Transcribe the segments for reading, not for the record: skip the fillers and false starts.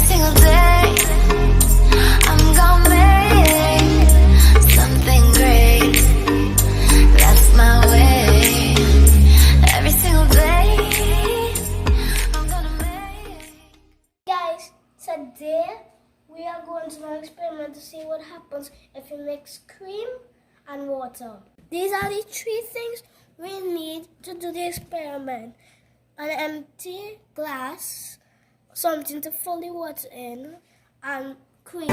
single day I'm gonna make something great. That's my way. Every single day I'm gonna make. Guys, today we are going to do an experiment to see what happens if you mix cream and water. These are the 3 things we need to do the experiment. An empty glass, something to fill the water in, and cream.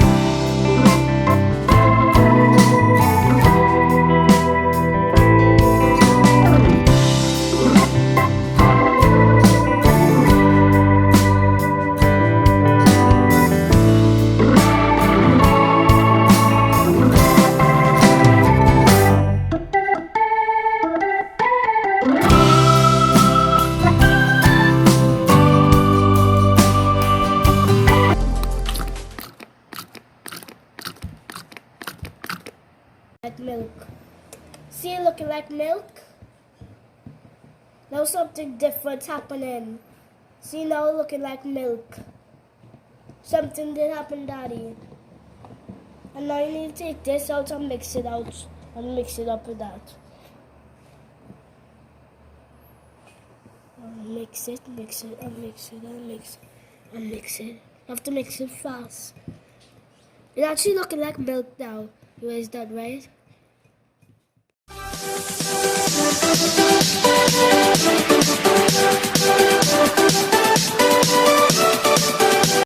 Like milk. See it looking like milk? Now something different happening. See now looking like milk. Something did happen, Daddy. And now you need to take this out and mix it out. And mix it up with that. And mix it, and mix it, and mix it, and mix it. You have to mix it fast. It's actually looking like milk now. Is that right?